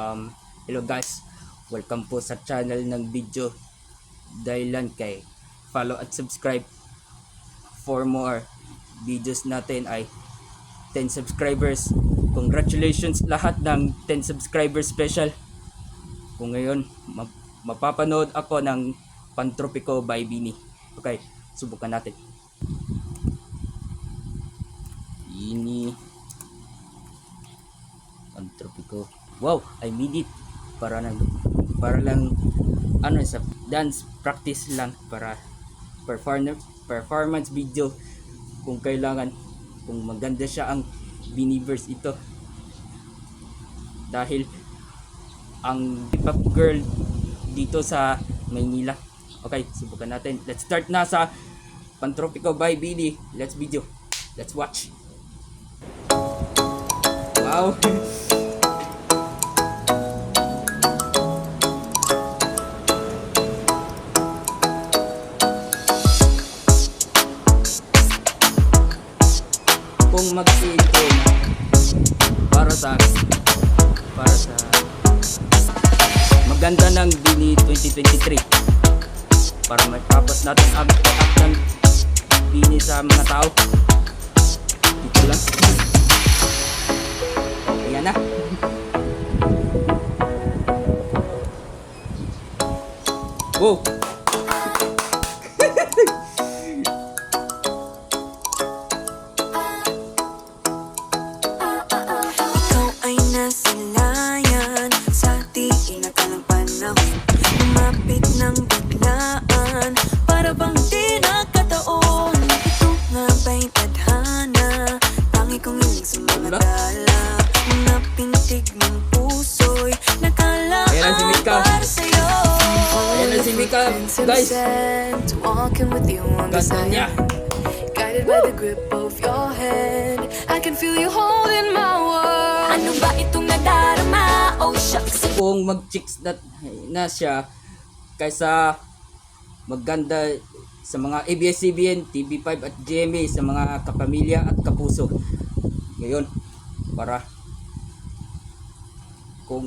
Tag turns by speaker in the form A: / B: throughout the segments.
A: Hello guys, welcome po sa channel ng video Dahilan kay follow at subscribe for more videos natin ay 10 subscribers. Congratulations lahat ng 10 subscribers special. Kung ngayon mapapanood ako ng Pantropiko by Bini. Okay, subukan natin. Ini Pantropiko. Wow, I made it. Para lang sa dance practice lang, para performance video kung kailangan, kung maganda siya ang Biniverse ito. Dahil ang hip-hop girl dito sa Maynila. Okay, subukan natin. Let's start na sa Pantropiko by Bini. Let's video. Let's watch. Wow. Kung mag-intro para sa maganda ng Bini 2023, para matapos natin ang act ng Bini sa mga tao. Dito lang. Ayan na. Wow.
B: Lumapit ng biglaan, para bang di nakataon. Ito nga ba'y tadhana, tangi kong hiling sa mga dala. Mga pintig ng puso'y nakalaan para sa'yo.
A: Ayan na si Mika, guys.
B: Walking with you on the side, guided by the grip of your hand. I can feel you holding my world. Ano ba itong nadarama? Oh shucks.
A: Kung mag-chicks na siya kaysa maganda sa mga ABS-CBN, TV5 at GMA, sa mga kapamilya at kapuso. Ngayon, para kung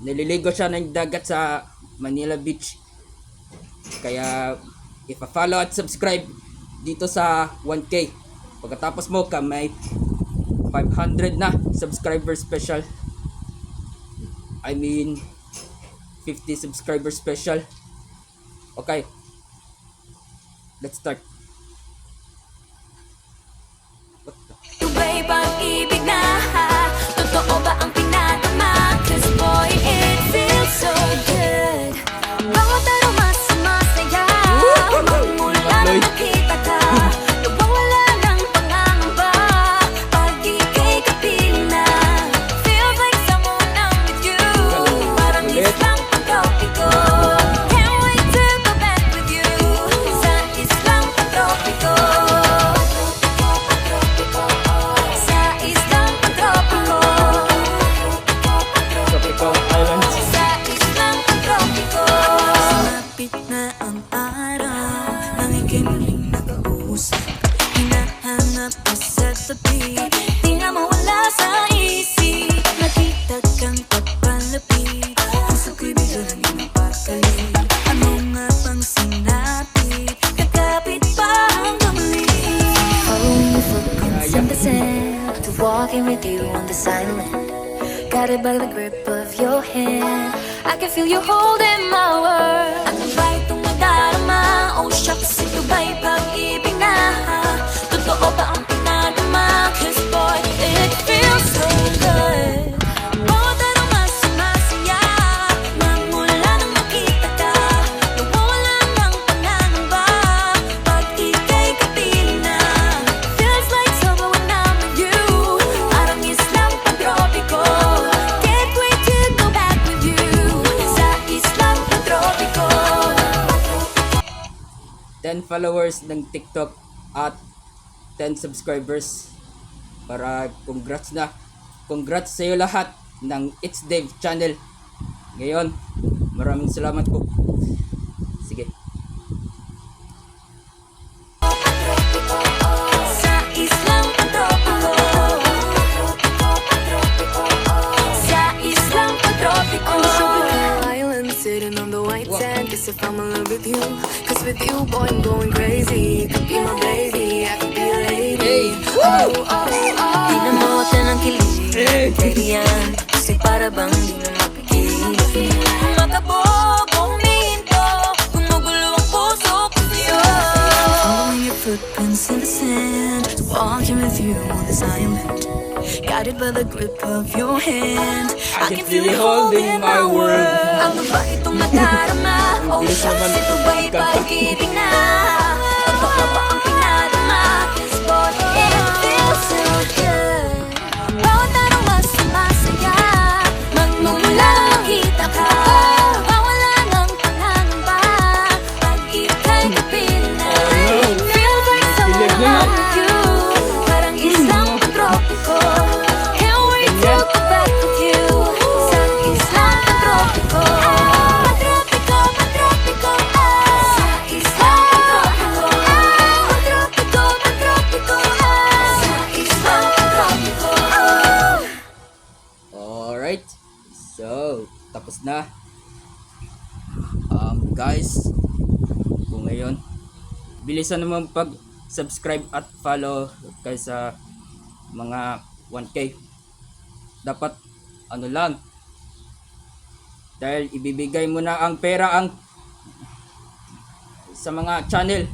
A: naliligo siya ng dagat sa Manila Beach, kaya ipa-follow at subscribe dito sa 1K. Pagkatapos mo ka may 500 na subscriber special. I mean 50 subscriber special. Okay, let's start.
B: Tubay pag-ibig na, totoo ba ang pinatama? 'Cause boy, it feels so good. Bawat aroma sumasaya, magmula nang nakita ka. Nawawala ng pangangamba, pag ika'y kapiling na. Feels like someone I'm with you, parang islang pantropiko. Can't wait to go back with you, sa islang pantropiko. Sa islang pantropiko.
A: Tropical Islands.
B: Sa islang pantropiko. Sumapit na ang araw, nang ika'y muling nag-uusap. Hinahanap ka sa tabi, di na mawala sa isip. Nakita kang papalapit, puso ko'y biglang napakali. Ano nga bang sinabi, kakapit pa hanggang muli. Following your footprints in the sand, to walking with you on the silent, guided by the grip of your hand. I can feel you holding my world. Ano ba itong nadarama? Oh shucks, ito ba'y pag-ibig na? Totoo ba ang pinadama? 'Cause boy, it feels so good. Bawat aroma sumasaya, magmula nang makita ka. Nawawala ng pangangamba, pag ika'y kapiling na. Feels like summer when I'm with you, parang islang pantropiko. Can't wait to go back with you, sa islang pantropiko.
A: 10 followers ng TikTok at 10 subscribers. Para congrats sa iyo lahat ng It's Dave channel. Ngayon, maraming salamat po. Sige.
B: Sa islang pantropiko. Sa this if I'm in love with you. Cause with you, boy, I'm going crazy. You could be my baby, I could be a lady. Oh, oh, oh. Pinamote ng kilig. Baby yan, kasi para bang di na mapigil. Makabog, huminto, gumugulo ang puso ko sa'yo. Following your footprints in the sand, walking with you as I am meant. Guided by the grip of your hand, I can feel it holding my world. Ano ba itong nadarama? Oh, shucks, ito ba'y pag-ibig na? Baka ba ang pinadama? Cause boy, it feels so good. Bawat araw mas masaya, magmumula nang makita ka. Mawala ng pangangamba, pag-ibig kay kapiling na. Feels like someone with you, parang isang tropiko. Can't wait to go back with you, sa islang tropiko. Tropiko, tropiko, sa islang tropiko. Tropiko, tropiko, sa islang tropiko.
A: Alright, so tapos na. Guys, kung ngayon, bilisan naman pag-subscribe at follow kay sa mga 1K. Dapat ano lang, dahil ibibigay mo na ang pera ang sa mga channel.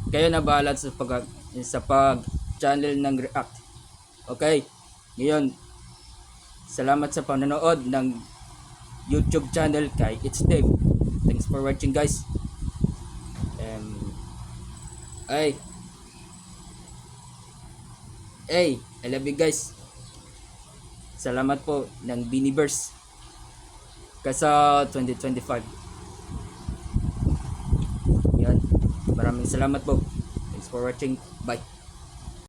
A: Kayo na bahala sa pag channel ng React. Okay, ngayon, salamat sa panonood ng YouTube channel kay It's Dave. Thanks for watching, guys. Hey, I love you, guys. Salamat po ng Biniverse kasa 2025. Yan. Maraming salamat po. Thanks for watching. Bye.